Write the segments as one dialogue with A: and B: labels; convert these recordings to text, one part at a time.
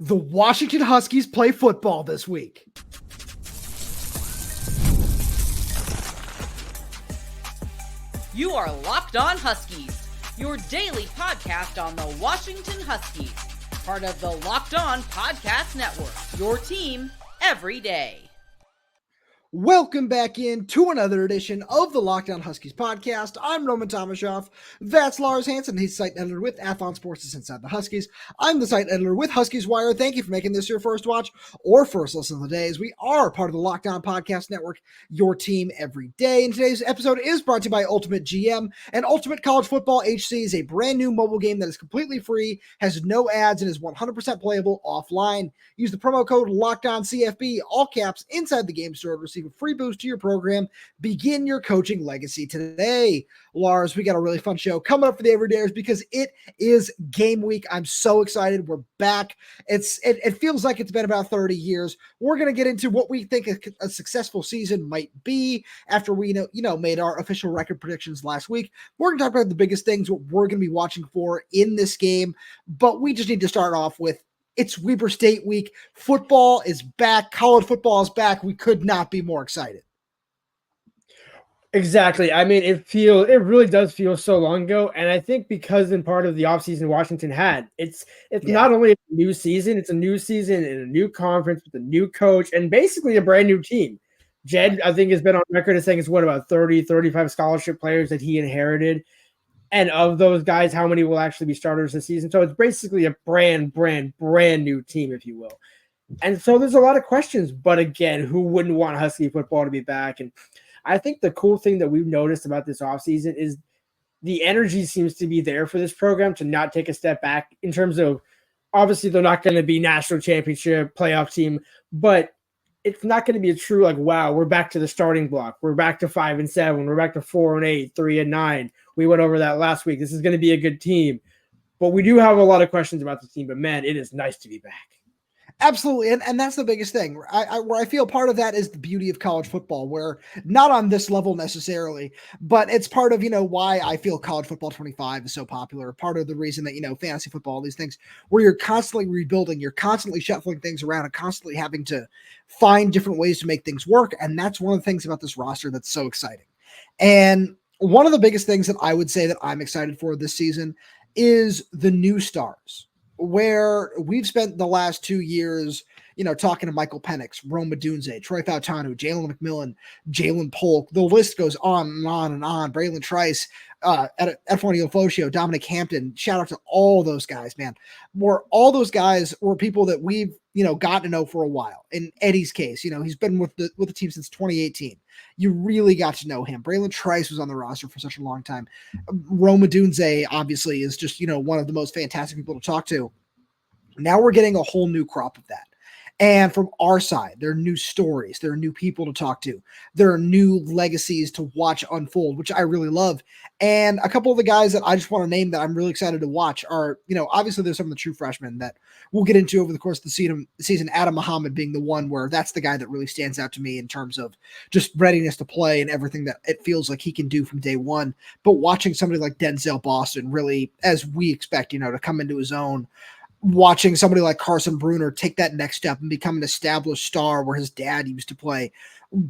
A: The Washington Huskies play football this week.
B: You are Locked On Huskies, your daily podcast on the Washington Huskies, part of the Locked On Podcast Network, your team every day.
A: Welcome back in to another edition of the Locked On Huskies podcast. I'm Roman Tomashoff. That's Lars Hanson. He's site editor with Athlon Sports Inside the Huskies. I'm the site editor with Huskies Wire. Thank you for making this your first watch or first listen of the day, as we are part of the Locked On Podcast Network, your team every day. And today's episode is brought to you by Ultimate GM. And Ultimate College Football HC is a brand new mobile game that is completely free, has no ads, and is 100% playable offline. Use the promo code LOCKEDONCFB, all caps, inside the game store to receive a free boost to your program. Begin your coaching legacy today. Lars, we got a really fun show coming up for the Everydayers because it is game week. I'm so excited. We're back. It feels like it's been about 30 years. We're going to get into what we think a successful season might be after we made our official record predictions last week. We're going to talk about the biggest things, what we're going to be watching for in this game, but we just need to start off with it's Weber State week. Football is back. College football is back. We could not be more excited.
C: Exactly. I mean, it really does feel so long ago. And I think because in part of the offseason Washington had, it's not only a new season, it's a new season in a new conference with a new coach and basically a brand new team. Jedd, I think, has been on record as saying it's about 30, 35 scholarship players that he inherited. And of those guys, how many will actually be starters this season? So it's basically a brand new team, if you will. And so there's a lot of questions. But again, who wouldn't want Husky football to be back? And I think the cool thing that we've noticed about this offseason is the energy seems to be there for this program to not take a step back in terms of, obviously, they're not going to be national championship playoff team, but it's not going to be a true, wow, we're back to the starting block. We're back to 5-7. We're back to 4-8, 3-9. We went over that last week. This is going to be a good team. But we do have a lot of questions about the team. But, man, it is nice to be back.
A: Absolutely. And that's the biggest thing. Where I feel part of that is the beauty of college football, where not on this level necessarily, but it's part of, why I feel college football 25 is so popular. Part of the reason that, fantasy football, these things where you're constantly rebuilding, you're constantly shuffling things around and constantly having to find different ways to make things work. And that's one of the things about this roster that's so exciting. And one of the biggest things that I would say that I'm excited for this season is the new stars, where we've spent the last 2 years, talking to Michael Penix, Rome Odunze, Troy Fautanu, Jalen McMillan, Jalen Polk. The list goes on and on and on. Braylon Trice, Edfonio Focio, Dominic Hampton. Shout out to all those guys, man. All those guys were people that we've, gotten to know for a while. In Eddie's case, he's been with the team since 2018. You really got to know him. Braylon Trice was on the roster for such a long time. Rome Odunze, obviously, is just, one of the most fantastic people to talk to. Now we're getting a whole new crop of that. And from our side, there are new stories. There are new people to talk to. There are new legacies to watch unfold, which I really love. And a couple of the guys that I just want to name that I'm really excited to watch are, obviously there's some of the true freshmen that we'll get into over the course of the season. Adam Muhammad being the one where that's the guy that really stands out to me in terms of just readiness to play and everything that it feels like he can do from day one. But watching somebody like Denzel Boston really, as we expect, to come into his own, watching somebody like Carson Bruener take that next step and become an established star where his dad used to play,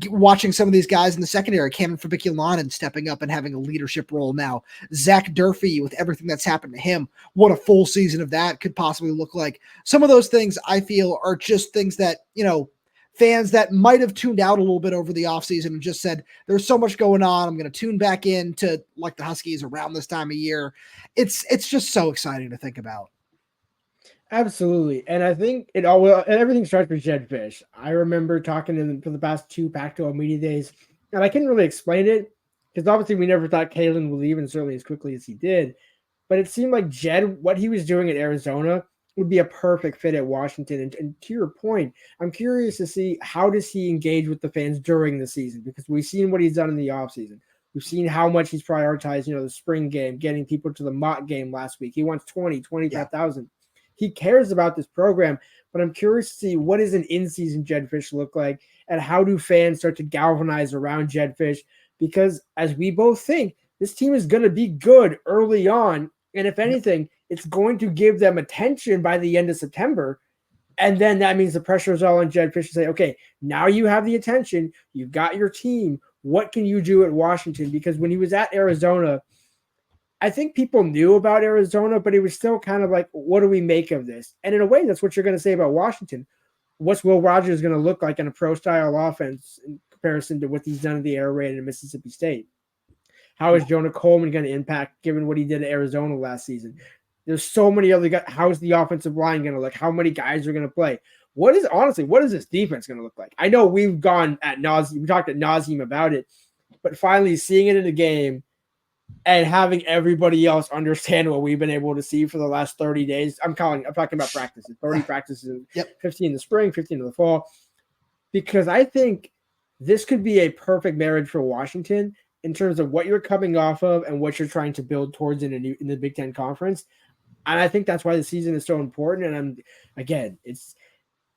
A: watching some of these guys in the secondary, Cameron Fabiculon stepping up and having a leadership role now, Zach Durfee with everything that's happened to him, what a full season of that could possibly look like. Some of those things I feel are just things that, fans that might have tuned out a little bit over the offseason and just said, there's so much going on, I'm going to tune back in to like the Huskies around this time of year. It's just so exciting to think about.
C: Absolutely. And I think everything starts with Jedd Fisch. I remember talking to him for the past 2 Pac-12 media days, and I couldn't really explain it because obviously we never thought Kalen would leave, and certainly as quickly as he did. But it seemed like Jedd, what he was doing at Arizona, would be a perfect fit at Washington. And to your point, I'm curious to see how does he engage with the fans during the season, because we've seen what he's done in the offseason. We've seen how much he's prioritized, the spring game, getting people to the mock game last week. He wants 25,000. Yeah. He cares about this program, but I'm curious to see what does an in-season Jedd Fisch look like, and how do fans start to galvanize around Jedd Fisch? Because as we both think, this team is going to be good early on, and if anything, it's going to give them attention by the end of September. And then that means the pressure is all on Jedd Fisch to say, okay, now you have the attention. You've got your team. What can you do at Washington? Because when he was at Arizona, I think people knew about Arizona, but it was still kind of like, what do we make of this? And in a way, that's what you're going to say about Washington. What's Will Rogers going to look like in a pro-style offense in comparison to what he's done at the air raid in Mississippi State? How is Jonah Coleman going to impact given what he did at Arizona last season? There's so many other guys. How's the offensive line going to look? How many guys are going to play? What is this defense going to look like? I know we've gone at nauseum. We talked at nauseum about it, but finally seeing it in a game and having everybody else understand what we've been able to see for the last 30 days. I'm talking about practices, 30 practices, 15 in the spring, 15 in the fall, because I think this could be a perfect marriage for Washington in terms of what you're coming off of and what you're trying to build towards in the Big Ten Conference. And I think that's why the season is so important. And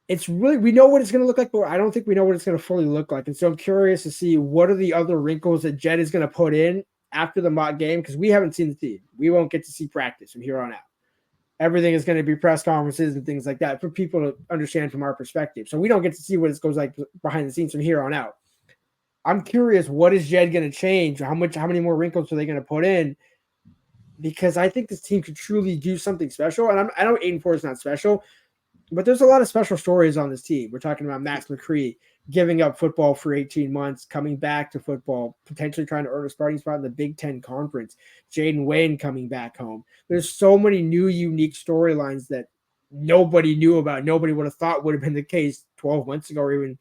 C: it's really, we know what it's going to look like, but I don't think we know what it's going to fully look like. And so I'm curious to see what are the other wrinkles that Jedd is going to put in after the mock game, because we haven't seen the team. We won't get to see practice from here on out. Everything is going to be press conferences and things like that for people to understand from our perspective. So we don't get to see what it goes like behind the scenes from here on out. I'm curious, what is Jedd going to change? How many more wrinkles are they going to put in? Because I think this team could truly do something special. And I know 8-4 is not special, but there's a lot of special stories on this team. We're talking about Max McCree giving up football for 18 months, coming back to football, potentially trying to earn a starting spot in the Big Ten Conference. Jaden Wayne coming back home. There's so many new, unique storylines that nobody knew about. Nobody would have thought would have been the case 12 months ago, or even,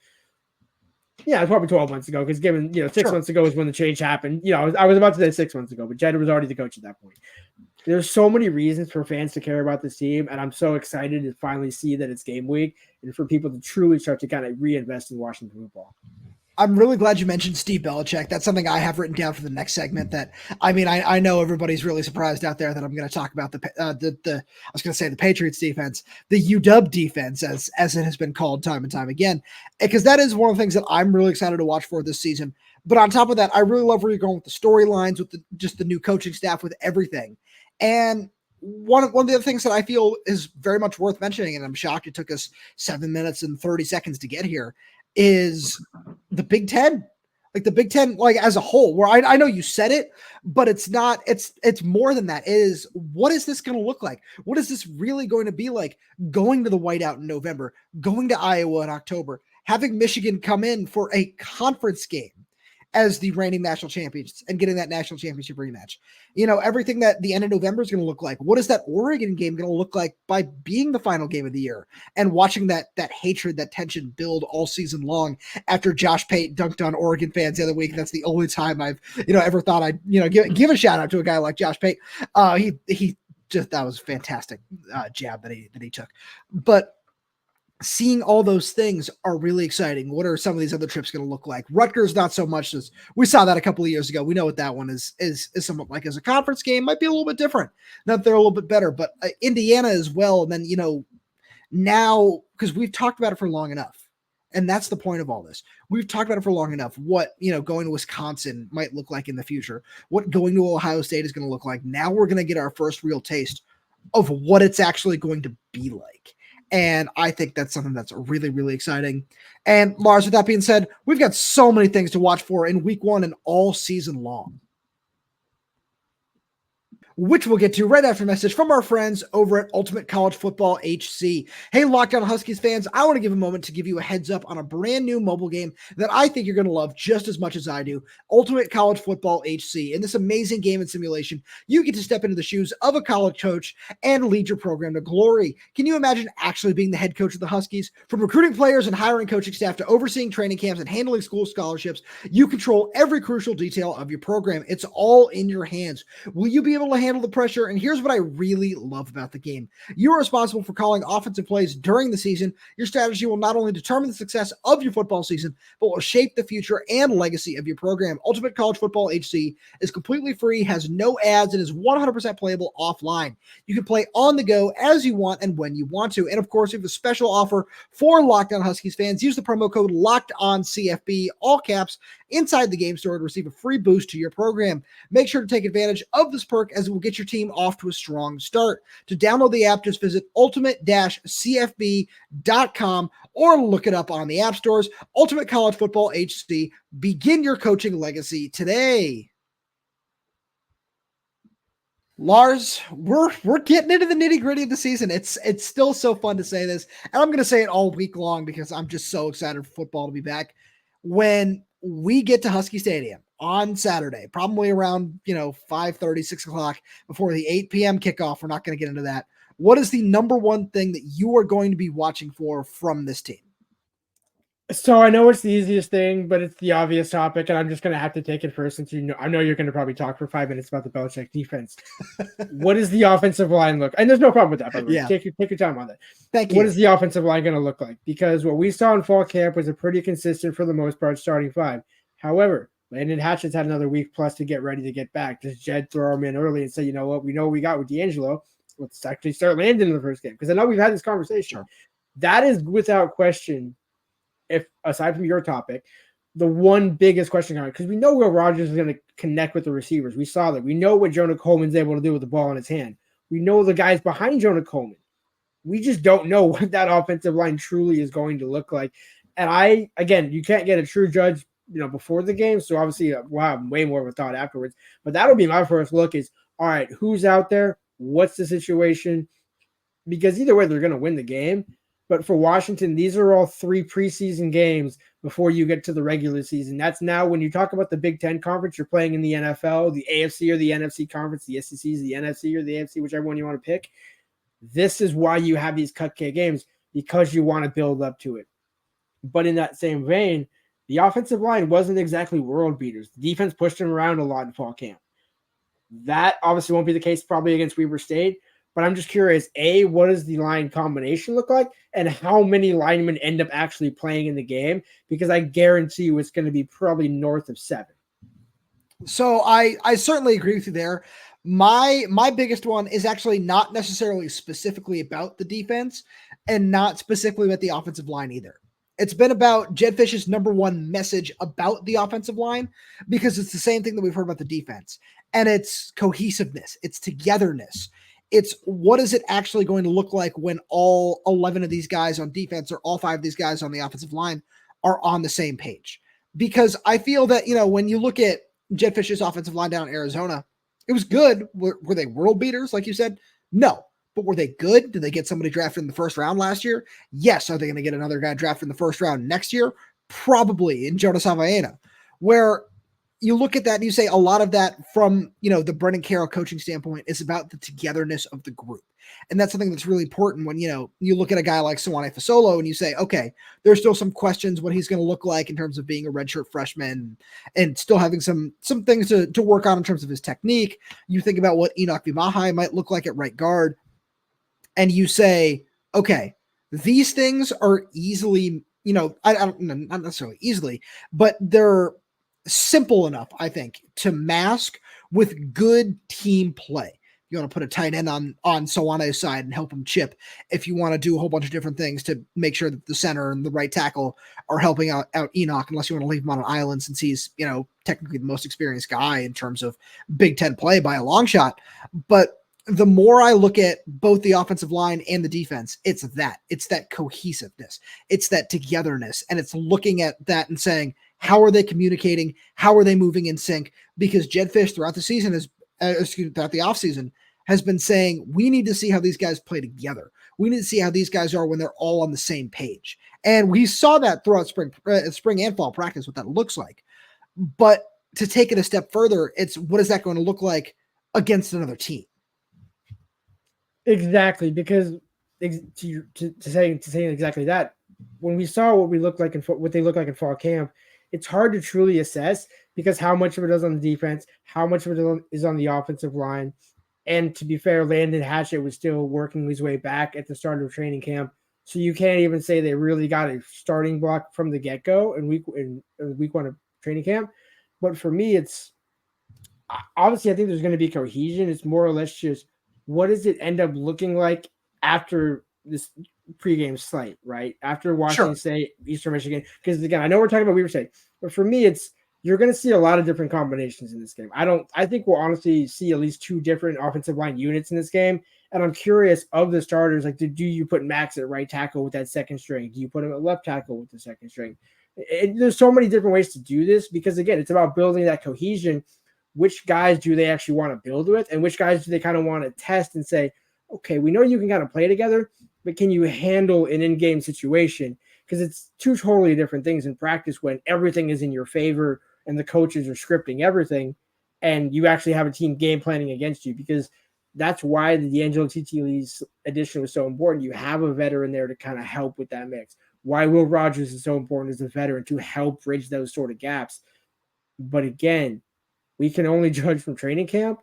C: it's probably 12 months ago, because given, 6 months ago is when the change happened. I was about to say 6 months ago, but Jedd was already the coach at that point. There's so many reasons for fans to care about this team, and I'm so excited to finally see that it's game week and for people to truly start to kind of reinvest in Washington football.
A: I'm really glad you mentioned Steve Belichick. That's something I have written down for the next segment. I know everybody's really surprised out there that I'm going to talk about the Patriots defense, the UW defense, as it has been called time and time again, because that is one of the things that I'm really excited to watch for this season. But on top of that, I really love where you're going with the storylines, with just the new coaching staff, with everything. And one of the other things that I feel is very much worth mentioning, and I'm shocked it took us 7 minutes and 30 seconds to get here, is the Big Ten. Like the Big Ten, like as a whole, where I know you said it, but it's not, it's more than that. It is, what is this going to look like? What is this really going to be like going to the whiteout in November, going to Iowa in October, having Michigan come in for a conference game as the reigning national champions and getting that national championship rematch. Everything that the end of November is going to look like. What is that Oregon game going to look like by being the final game of the year and watching that hatred, that tension build all season long after Josh Pate dunked on Oregon fans the other week. That's the only time I've, ever thought I'd, give a shout out to a guy like Josh Pate. He just, that was a fantastic jab that he took. But seeing all those things are really exciting. What are some of these other trips going to look like? Rutgers, not so much. As we saw that a couple of years ago. We know what that one is somewhat like as a conference game. Might be a little bit different. Not they're a little bit better, but Indiana as well. And then, now, because we've talked about it for long enough. And that's the point of all this. We've talked about it for long enough. What, going to Wisconsin might look like in the future. What going to Ohio State is going to look like. Now we're going to get our first real taste of what it's actually going to be like. And I think that's something that's really, really exciting. And Lars, with that being said, we've got so many things to watch for in week one and all season long, which we'll get to right after a message from our friends over at Ultimate College Football HC. Hey, Locked On Huskies fans, I want to give a moment to give you a heads up on a brand new mobile game that I think you're going to love just as much as I do, Ultimate College Football HC. In this amazing game and simulation, you get to step into the shoes of a college coach and lead your program to glory. Can you imagine actually being the head coach of the Huskies? From recruiting players and hiring coaching staff to overseeing training camps and handling school scholarships, you control every crucial detail of your program. It's all in your hands. Will you be able to handle the pressure? And here's what I really love about the game. You're responsible for calling offensive plays during the season. Your strategy will not only determine the success of your football season, but will shape the future and legacy of your program. Ultimate College Football HC is completely free, has no ads, and is 100% playable offline. You can play on the go as you want and when you want to. And of course, we have a special offer for Locked On Huskies fans. Use the promo code LOCKEDONCFB, all caps, inside the game store to receive a free boost to your program. Make sure to take advantage of this perk as will get your team off to a strong start. To download the app, just visit ultimate-cfb.com or look it up on the app stores. Ultimate College Football HC. Begin your coaching legacy today. Lars, we're getting into the nitty-gritty of the season. It's still so fun to say this, and I'm going to say it all week long because I'm just so excited for football to be back. When we get to Husky Stadium on Saturday, probably around 5:30, 6 o'clock before the 8 p.m. kickoff, we're not going to get into that. What is the number one thing that you are going to be watching for from this team?
C: So I know it's the easiest thing, but it's the obvious topic, and I'm just going to have to take it first since I know you're going to probably talk for 5 minutes about the Belichick defense. What does the offensive line look? And there's no problem with that, by the way.
A: Yeah.
C: Take your time on that.
A: Thank you.
C: What is the offensive line going to look like? Because what we saw in fall camp was a pretty consistent, for the most part, starting five. However, Landen Hatchett's had another week plus to get ready to get back. Does Jedd throw him in early and say, you know what, we know what we got with D'Angelo. Let's actually start Landen in the first game? Because I know we've had this conversation.
A: Sure.
C: That is without question, if aside from your topic, the one biggest question on it, because we know where Rodgers is going to connect with the receivers. We saw that. We know what Jonah Coleman's able to do with the ball in his hand. We know the guys behind Jonah Coleman. We just don't know what that offensive line truly is going to look like. And you can't get a true judge, before the game. So obviously we'll have way more of a thought afterwards. But that'll be my first look is, all right, who's out there? What's the situation? Because either way, they're going to win the game. But for Washington, these are all 3 preseason games before you get to the regular season. That's now when you talk about the Big Ten Conference, you're playing in the NFL, the AFC or the NFC Conference, the SEC is the NFC or the AFC, whichever one you want to pick. This is why you have these cupcake games, because you want to build up to it. But in that same vein, the offensive line wasn't exactly world beaters. The defense pushed them around a lot in fall camp. That obviously won't be the case probably against Weber State. But I'm just curious, A, what does the line combination look like? And how many linemen end up actually playing in the game? Because I guarantee you it's going to be probably north of 7.
A: So I certainly agree with you there. My biggest one is actually not necessarily specifically about the defense and not specifically about the offensive line either. It's been about Jedd Fisch's number one message about the offensive line, because it's the same thing that we've heard about the defense. And it's cohesiveness. It's togetherness. It's what is it actually going to look like when all 11 of these guys on defense or all 5 of these guys on the offensive line are on the same page? Because I feel that, when you look at Jedd Fisch's offensive line down in Arizona, it was good. Were they world beaters, like you said? No. But were they good? Did they get somebody drafted in the first round last year? Yes. Are they going to get another guy drafted in the first round next year? Probably, in Jonah Coleman, where you look at that and you say a lot of that from, the Brendan Carroll coaching standpoint is about the togetherness of the group. And that's something that's really important when, you look at a guy like Sewane Fasolo and you say, okay, there's still some questions what he's going to look like in terms of being a redshirt freshman and still having some things to work on in terms of his technique. You think about what Enoch Vimahai might look like at right guard. And you say, okay, these things are easily, not necessarily easily, but they're simple enough, I think, to mask with good team play. You want to put a tight end on Sewane's side and help him chip. If you want to do a whole bunch of different things to make sure that the center and the right tackle are helping out Enoch, unless you want to leave him on an island since he's, technically the most experienced guy in terms of Big Ten play by a long shot. But the more I look at both the offensive line and the defense, it's that cohesiveness. It's that togetherness. And it's looking at that and saying, how are they communicating? How are they moving in sync? Because Jedd Fisch throughout the season throughout the offseason has been saying, we need to see how these guys play together. We need to see how these guys are when they're all on the same page. And we saw that throughout spring and fall practice, what that looks like. But to take it a step further, it's what is that going to look like against another team?
C: Exactly, because to say exactly that, when we saw what they look like in fall camp, it's hard to truly assess because how much of it is on the defense, how much of it is on the offensive line. And to be fair, Landen Hatchett was still working his way back at the start of training camp. So you can't even say they really got a starting block from the get-go in week 1 of training camp. But for me, it's obviously I think there's going to be cohesion. It's more or less just what does it end up looking like after this pregame slate, right? After Washington State, Eastern Michigan. Because again, I know we're talking about Weber State, but for me, it's you're going to see a lot of different combinations in this game. I think we'll honestly see at least 2 different offensive line units in this game. And I'm curious of the starters, like, do you put Max at right tackle with that second string? Do you put him at left tackle with the second string? There's so many different ways to do this because, again, it's about building that cohesion. Which guys do they actually want to build with? And which guys do they kind of want to test and say, okay, we know you can kind of play together, but can you handle an in-game situation? Because it's 2 totally different things in practice when everything is in your favor and the coaches are scripting everything and you actually have a team game planning against you, because that's why the D'Angelo Lee's addition was so important. You have a veteran there to kind of help with that mix. Why Will Rogers is so important as a veteran to help bridge those sort of gaps. But again, we can only judge from training camp,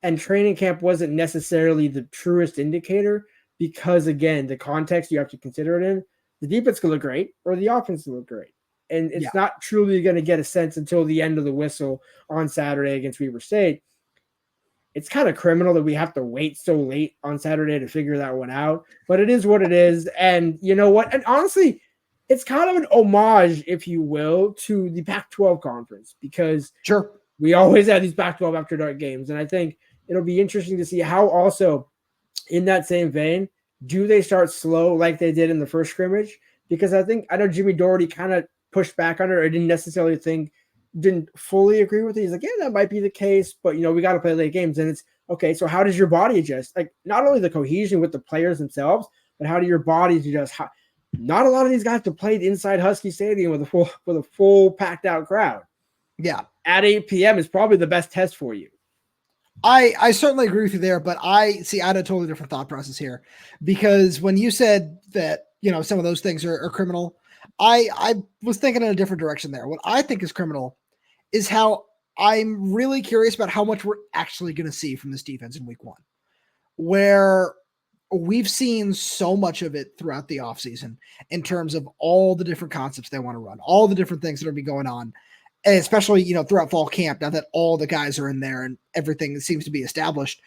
C: and training camp wasn't necessarily the truest indicator because, again, the context you have to consider it in, the defense can look great or the offense can look great. And it's not truly going to get a sense until the end of the whistle on Saturday against Weber State. It's kind of criminal that we have to wait so late on Saturday to figure that one out, but it is what it is. And you know what? And honestly, it's kind of an homage, if you will, to the Pac-12 conference, because we always have these Pac-12 after dark games. And I think it'll be interesting to see how also in that same vein, do they start slow like they did in the first scrimmage? Because I know Jimmy Doherty kind of pushed back on it, or didn't fully agree with it. He's like, yeah, that might be the case, but we got to play late games. And it's okay. So how does your body adjust? Like, not only the cohesion with the players themselves, but how do your bodies adjust? Not a lot of these guys have played inside Husky Stadium with a full packed out crowd.
A: Yeah.
C: At 8 p.m. is probably the best test for you.
A: I certainly agree with you there, but I had a totally different thought process here, because when you said that, some of those things are criminal, I was thinking in a different direction there. What I think is criminal is how I'm really curious about how much we're actually going to see from this defense in week 1, where we've seen so much of it throughout the offseason in terms of all the different concepts they want to run, all the different things that are be going on. And especially, throughout fall camp, now that all the guys are in there and everything seems to be established,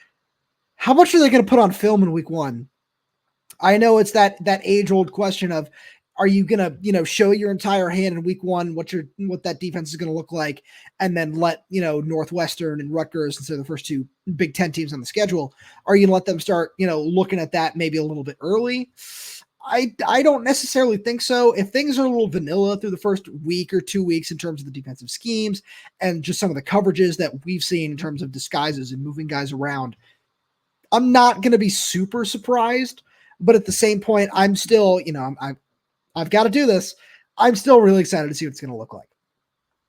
A: how much are they going to put on film in week 1? I know it's that age-old question of, are you going to, show your entire hand in week 1, what that defense is going to look like, and then let, Northwestern and Rutgers, instead of the first 2 Big Ten teams on the schedule, are you going to let them start, looking at that maybe a little bit early? I don't necessarily think so. If things are a little vanilla through the first week or 2 weeks in terms of the defensive schemes and just some of the coverages that we've seen in terms of disguises and moving guys around, I'm not going to be super surprised. But at the same point, I'm still, I've got to do this. I'm still really excited to see what it's going to look like.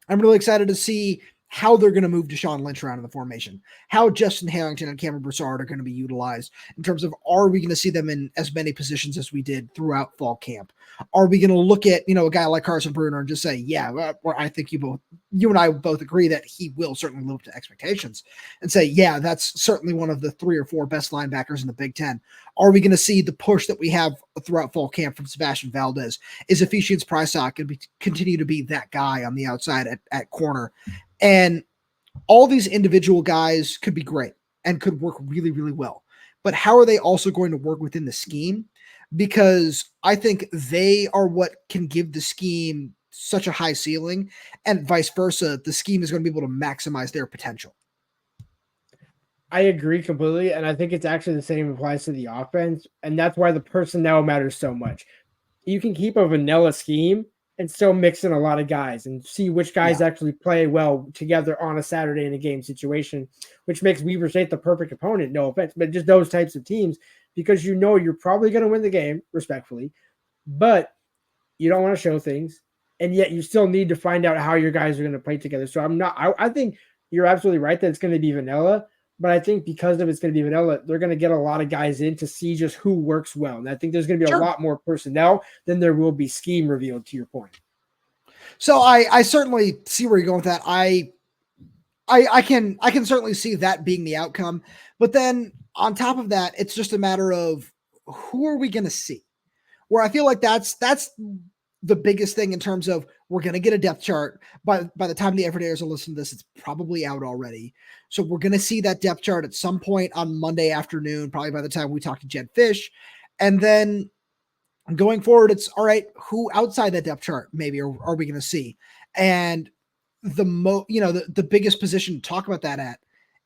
A: I'm really excited to see how they're going to move Deshaun Lynch around in the formation, how Justin Harrington and Cameron Broussard are going to be utilized in terms of, are we going to see them in as many positions as we did throughout fall camp? Are we going to look at, a guy like Carson Bruener and just say, yeah, or I think you and I both agree that he will certainly live up to expectations, and say, yeah, that's certainly one of the 3 or 4 best linebackers in the Big Ten. Are we going to see the push that we have throughout fall camp from Sebastian Valdez? Is Ephesians Prysock going to continue to be that guy on the outside at corner? And all these individual guys could be great and could work really, really well. But how are they also going to work within the scheme? Because I think they are what can give the scheme such a high ceiling, and vice versa. The scheme is going to be able to maximize their potential.
C: I agree completely. And I think it's actually the same applies to the offense. And that's why the personnel matters so much. You can keep a vanilla scheme and still mix in a lot of guys and see which guys actually play well together on a Saturday in a game situation, which makes Weber State the perfect opponent. No offense, but just those types of teams, because you're probably going to win the game respectfully, but you don't want to show things. And yet you still need to find out how your guys are going to play together. So I think you're absolutely right that it's going to be vanilla, but I think because of it's going to be vanilla, they're going to get a lot of guys in to see just who works well. And I think there's going to be a lot more personnel than there will be scheme revealed, to your point.
A: So I certainly see where you're going with that. I can certainly see that being the outcome. But then on top of that, it's just a matter of who are we going to see? Where I feel like that's the biggest thing in terms of, we're going to get a depth chart. By the time the Everydayers will listen to this, it's probably out already. So we're going to see that depth chart at some point on Monday afternoon, probably by the time we talk to Jedd Fisch. And then going forward, it's all right, who outside that depth chart maybe are we going to see? And the biggest position to talk about that at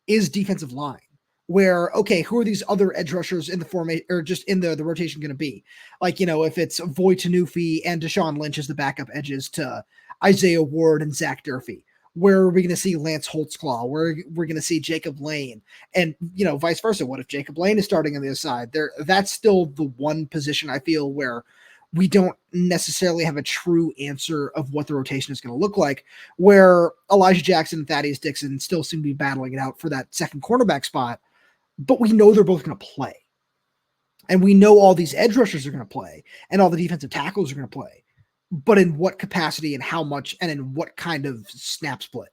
A: is defensive line. Where, okay, who are these other edge rushers in the formation or just in the rotation going to be? Like, if it's Voy Tanufi and Deshaun Lynch as the backup edges to Isaiah Ward and Zach Durfee. Where are we going to see Lance Holtzclaw? Where we're going to see Jacob Lane, and vice versa. What if Jacob Lane is starting on the other side? That's still the one position I feel where we don't necessarily have a true answer of what the rotation is going to look like. Where Elijah Jackson and Thaddeus Dixon still seem to be battling it out for that second cornerback spot, but we know they're both going to play, and we know all these edge rushers are going to play, and all the defensive tackles are going to play. But in what capacity and how much and in what kind of snap split,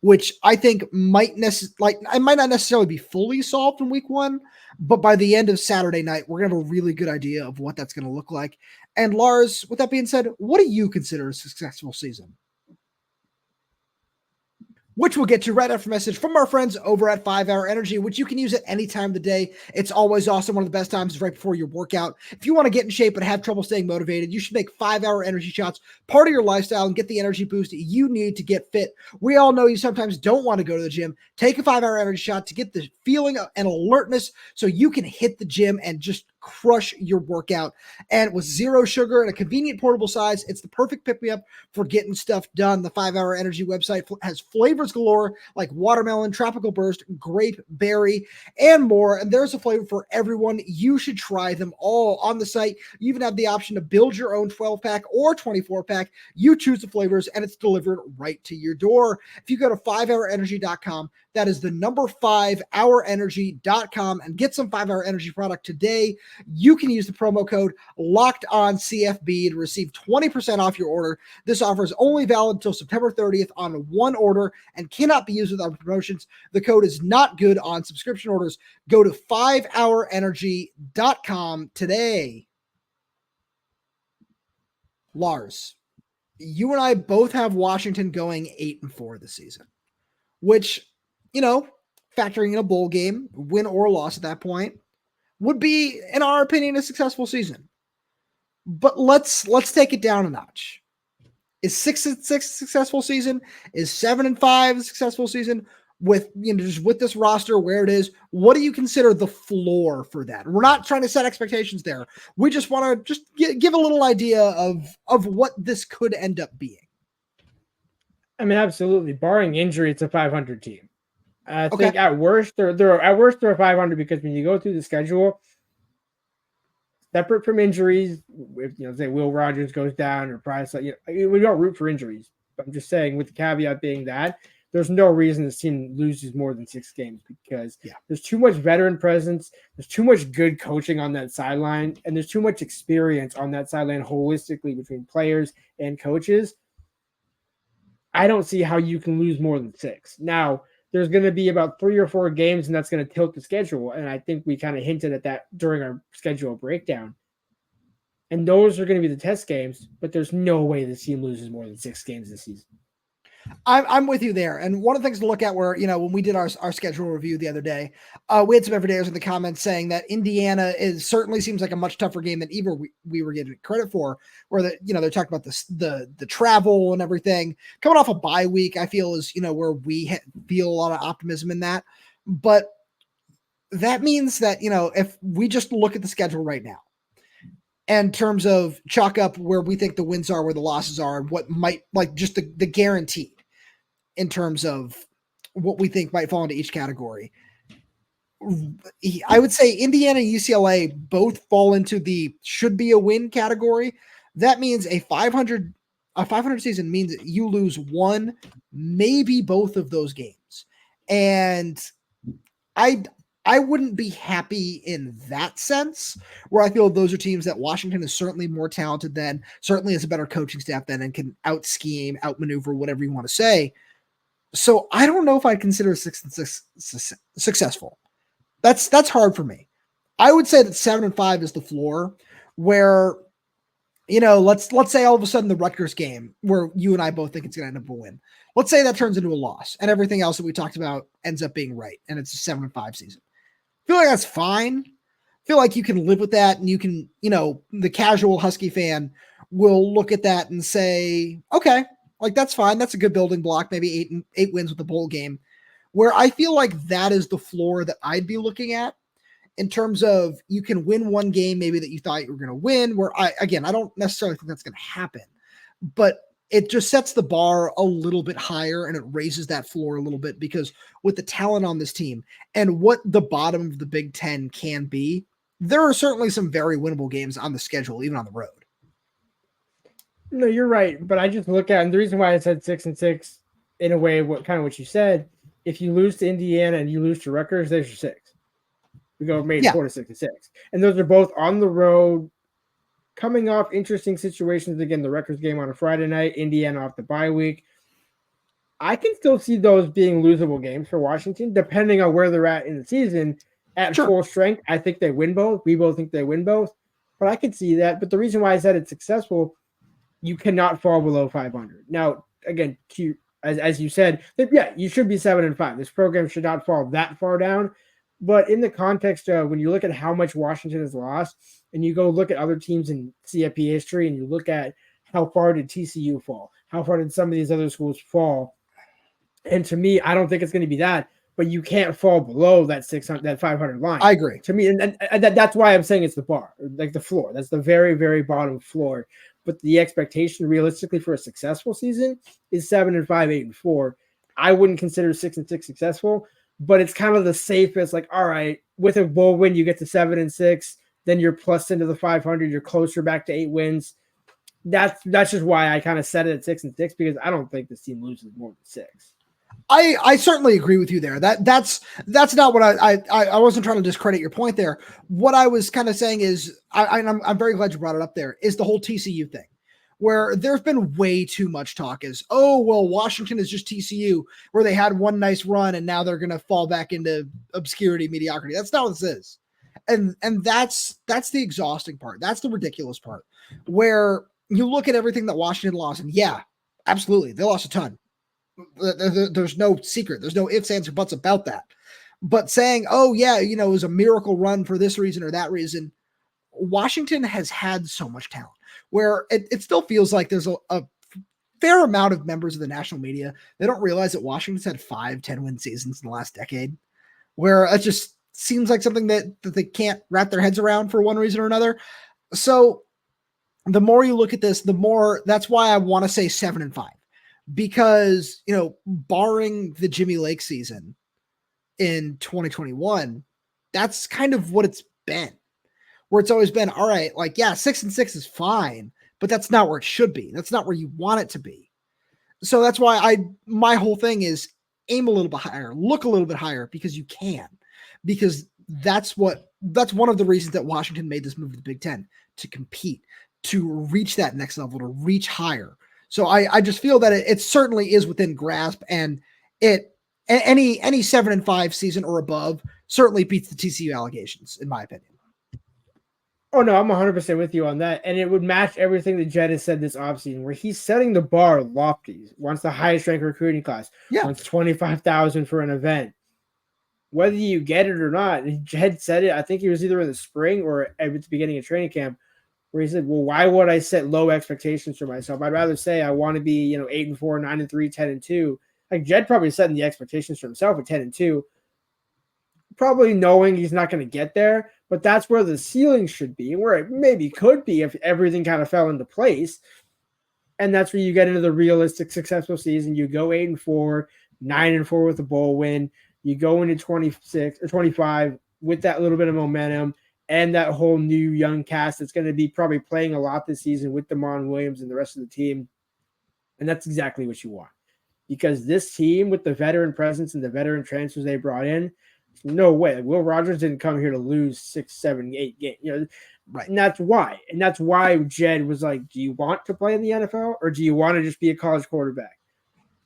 A: which I think might not necessarily be fully solved in week 1, but by the end of Saturday night, we're going to have a really good idea of what that's going to look like. And Lars, with that being said, what do you consider a successful season? Which we'll get to right after a message from our friends over at 5 Hour Energy, which you can use at any time of the day. It's always awesome. One of the best times is right before your workout. If you want to get in shape but have trouble staying motivated, you should make 5 Hour Energy shots part of your lifestyle and get the energy boost you need to get fit. We all know you sometimes don't want to go to the gym. Take a 5 Hour Energy shot to get the feeling and alertness so you can hit the gym and just crush your workout. And with zero sugar and a convenient portable size, it's the perfect pick-me-up for getting stuff done. The 5 Hour Energy website has flavors galore like watermelon, tropical burst, grape, berry, and more. And there's a flavor for everyone. You should try them all on the site. You even have the option to build your own 12-pack or 24-pack. You choose the flavors and it's delivered right to your door. If you go to 5hourenergy.com, that is the number 5hourenergy.com, and get some 5 Hour Energy product today. You can use the promo code LOCKEDONCFB to receive 20% off your order. This offer is only valid until September 30th on one order and cannot be used without promotions. The code is not good on subscription orders. Go to 5hourenergy.com today. Lars, you and I both have Washington going 8-4 this season, which, factoring in a bowl game, win or loss at that point, would be, in our opinion, a successful season. But let's take it down a notch. Is 6-6 a successful season? Is 7-5 a successful season? With just with this roster where it is, what do you consider the floor for that? We're not trying to set expectations there. We just want to give a little idea of what this could end up being.
C: I mean, absolutely. Barring injury, it's a 500 team. I think at worst they're 500 because when you go through the schedule, separate from injuries, if say Will Rogers goes down or Prysock, we don't root for injuries. But I'm just saying, with the caveat being that there's no reason this team loses more than 6 games because there's too much veteran presence, there's too much good coaching on that sideline, and there's too much experience on that sideline holistically between players and coaches. I don't see how you can lose more than 6. Now, there's going to be about 3 or 4 games, and that's going to tilt the schedule. And I think we kind of hinted at that during our schedule breakdown. And those are going to be the test games, but there's no way the team loses more than 6 games this season.
A: I'm with you there. And one of the things to look at where, when we did our schedule review the other day, we had some everydayers in the comments saying that Indiana certainly seems like a much tougher game than even we were getting credit for, where they're talking about the travel and everything coming off a bye week. I feel is, where we feel a lot of optimism in that, but that means that, if we just look at the schedule right now, in terms of chalk up where we think the wins are, where the losses are, and what might just the guaranteed in terms of what we think might fall into each category. I would say Indiana and UCLA both fall into the should be a win category. That means a 500 season means you lose one, maybe both of those games. And I wouldn't be happy in that sense, where I feel those are teams that Washington is certainly more talented than, certainly has a better coaching staff than, and can out-scheme, out-maneuver, whatever you want to say. So I don't know if I'd consider 6-6 successful. That's hard for me. I would say that 7-5 is the floor, where, let's say all of a sudden the Rutgers game, where you and I both think it's going to end up a win. Let's say that turns into a loss, and everything else that we talked about ends up being right, and it's a 7-5 season. I feel like that's fine. I feel like you can live with that, and you can, the casual Husky fan will look at that and say, okay, Like, that's fine. That's a good building block. Maybe eight wins with the bowl game, where I feel like that is the floor that I'd be looking at in terms of you can win one game maybe that you thought you were going to win, where I don't necessarily think that's going to happen, but it just sets the bar a little bit higher and it raises that floor a little bit, because with the talent on this team and what the bottom of the Big Ten can be, there are certainly some very winnable games on the schedule, even on the road.
C: No, you're right. But I just look at, and the reason why I said 6-6 in a way, what you said, if you lose to Indiana and you lose to Rutgers, there's your 6. We go made 4 to 6-6. And those are both on the road, coming off interesting situations. Again, the Rutgers game on a Friday night, Indiana off the bye week. I can still see those being losable games for Washington, depending on where they're at in the season. At full strength, I think they win both. We both think they win both. But I could see that. But the reason why I said it's successful, you cannot fall below 500. Now, again, as you said, you should be 7-5. This program should not fall that far down. But in the context of when you look at how much Washington has lost, and you go look at other teams in CFP history, and you look at how far did TCU fall, how far did some of these other schools fall, and to me, I don't think it's going to be that. But you can't fall below that 600, that 500 line.
A: I agree.
C: To me, and that's why I'm saying it's the bar, like the floor. That's the very, very bottom floor. But the expectation, realistically, for a successful season is 7-5, 8-4. I wouldn't consider 6-6 successful, but it's kind of the safest. Like, all right, with a bowl win, you get to 7-6, then you're plus into the 500. You're closer back to 8 wins. That's just why I kind of set it at 6-6, because I don't think this team loses more than 6.
A: I certainly agree with you there. That's not what I wasn't trying to discredit your point there. What I was kind of saying is, I'm very glad you brought it up there, is the whole TCU thing, where there's been way too much talk is, oh, well, Washington is just TCU, where they had one nice run and now they're going to fall back into obscurity, mediocrity. That's not what this is. And that's the exhausting part. That's the ridiculous part, where you look at everything that Washington lost, and yeah, absolutely, they lost a ton. There's no secret. There's no ifs, ands, or buts about that. But saying, oh, yeah, it was a miracle run for this reason or that reason, Washington has had so much talent, where it still feels like there's a fair amount of members of the national media. They don't realize that Washington's had 5 10-win seasons in the last decade, where it just seems like something that they can't wrap their heads around for one reason or another. So the more you look at this, the more, that's why I want to say 7-5. Because, barring the Jimmy Lake season in 2021, that's kind of what it's been, where it's always been, all right, like, yeah, 6-6 is fine, but that's not where it should be. That's not where you want it to be. So that's why my whole thing is aim a little bit higher, look a little bit higher, because you can, because that's one of the reasons that Washington made this move to the Big Ten, to compete, to reach that next level, to reach higher. So I just feel that it certainly is within grasp, and any 7-5 season or above certainly beats the TCU allegations, in my opinion.
C: Oh no, I'm 100% with you on that, and it would match everything that Jedd has said this offseason, where he's setting the bar lofty. Wants the highest ranked recruiting class. Wants 25,000 for an event. Whether you get it or not, Jedd said it. I think he was either in the spring or at the beginning of training camp, where he said, well, why would I set low expectations for myself? I'd rather say I want to be, 8-4, 9-3, 10-2. Like, Jedd probably setting the expectations for himself at 10-2, probably knowing he's not going to get there, but that's where the ceiling should be, where it maybe could be if everything kind of fell into place. And that's where you get into the realistic, successful season. You go 8-4, 9-4 with a bowl win. You go into 26 or 25 with that little bit of momentum, and that whole new young cast that's going to be probably playing a lot this season with Damon Williams and the rest of the team. And that's exactly what you want. Because this team, with the veteran presence and the veteran transfers they brought in, no way. Like, Will Rogers didn't come here to lose 6, 7, 8 games. Right. And that's why. And that's why Jedd was like, do you want to play in the NFL, or do you want to just be a college quarterback?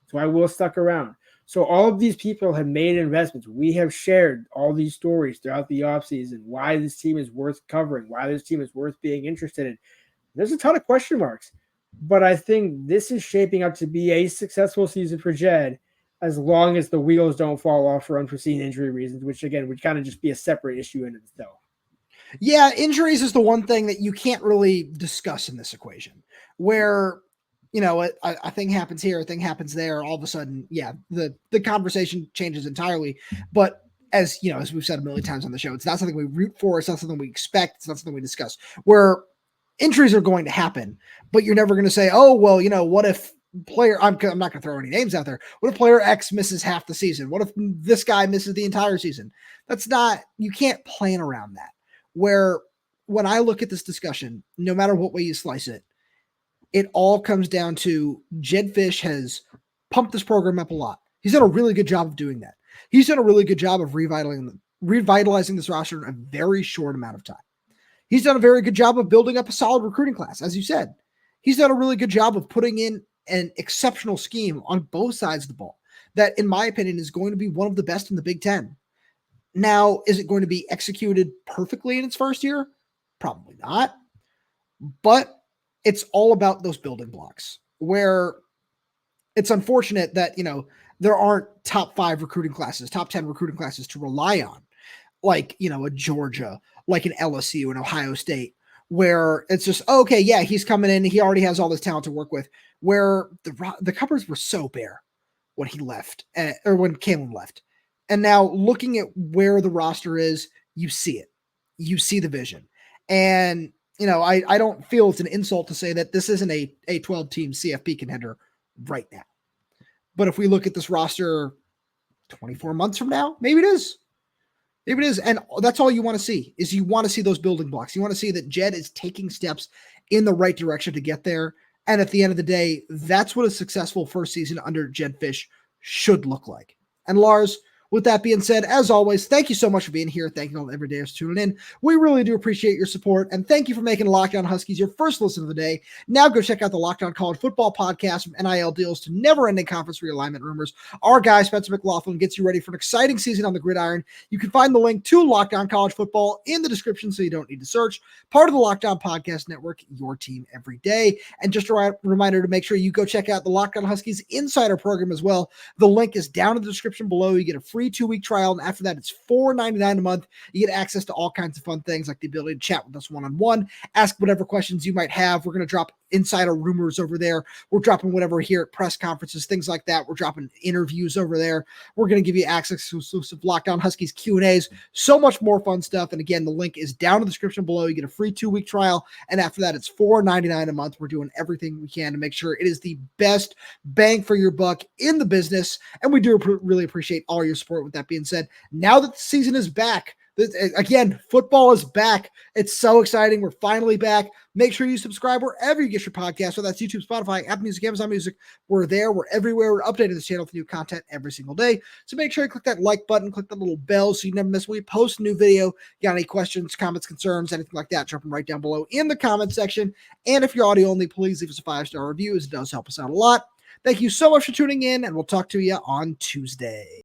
C: That's why Will stuck around. So all of these people have made investments. We have shared all these stories throughout the offseason, why this team is worth covering, why this team is worth being interested in. There's a ton of question marks, but I think this is shaping up to be a successful season for Jedd, as long as the wheels don't fall off for unforeseen injury reasons, which, again, would kind of just be a separate issue in itself.
A: Yeah, injuries is the one thing that you can't really discuss in this equation, where a thing happens here, a thing happens there, all of a sudden, yeah, the conversation changes entirely. But as we've said a million times on the show, it's not something we root for. It's not something we expect. It's not something we discuss. Where injuries are going to happen, but you're never going to say, oh, well, what if I'm not going to throw any names out there. What if player X misses half the season? What if this guy misses the entire season? You can't plan around that. Where when I look at this discussion, no matter what way you slice it, it all comes down to Jedd Fisch has pumped this program up a lot. He's done a really good job of doing that. He's done a really good job of revitalizing this roster in a very short amount of time. He's done a very good job of building up a solid recruiting class, as you said. He's done a really good job of putting in an exceptional scheme on both sides of the ball that, in my opinion, is going to be one of the best in the Big Ten. Now, is it going to be executed perfectly in its first year? Probably not. But it's all about those building blocks, where it's unfortunate that, there aren't top 5 recruiting classes, top 10 recruiting classes to rely on, like, a Georgia, like an LSU, an Ohio State, where it's just, okay, yeah, he's coming in. He already has all this talent to work with, where the cupboards were so bare when he left, or when Kalen left. And now looking at where the roster is, you see it. You see the vision. And, I don't feel it's an insult to say that this isn't a 12-team CFP contender right now. But if we look at this roster 24 months from now, maybe it is. Maybe it is. And that's all you want to see, is you want to see those building blocks. You want to see that Jedd is taking steps in the right direction to get there. And at the end of the day, that's what a successful first season under Jedd Fisch should look like. And Lars, with that being said, as always, thank you so much for being here. Thank you all everydayers for tuning in. We really do appreciate your support, and thank you for making Locked On Huskies your first listen of the day. Now go check out the Locked On College Football podcast, from NIL deals to never-ending conference realignment rumors. Our guy, Spencer McLaughlin, gets you ready for an exciting season on the gridiron. You can find the link to Locked On College Football in the description, so you don't need to search. Part of the Locked On Podcast Network, your team every day. And just a reminder to make sure you go check out the Locked On Huskies Insider program as well. The link is down in the description below. You get a free 2-week trial, and after that, it's $4.99 a month. You get access to all kinds of fun things, like the ability to chat with us one-on-one, ask whatever questions you might have. We're going to drop insider rumors over there. We're dropping whatever here at press conferences, things like that. We're dropping interviews over there. We're going to give you access to exclusive Locked On Huskies Q&As, so much more fun stuff. And again, the link is down in the description below. You get a free 2-week trial, and after that, it's $4.99 a month. We're doing everything we can to make sure it is the best bang for your buck in the business, and we do really appreciate all your support. With that being said, now that the season is back, again, football is back. It's so exciting. We're finally back. Make sure you subscribe wherever you get your podcast, whether that's YouTube, Spotify, Apple Music, Amazon Music. We're there. We're everywhere. We're updating this channel with new content every single day. So make sure you click that like button, click that little bell so you never miss when we post a new video. Got any questions, comments, concerns, anything like that, drop them right down below in the comment section. And if you're audio only, please leave us a 5-star review, as it does help us out a lot. Thank you so much for tuning in, and we'll talk to you on Tuesday.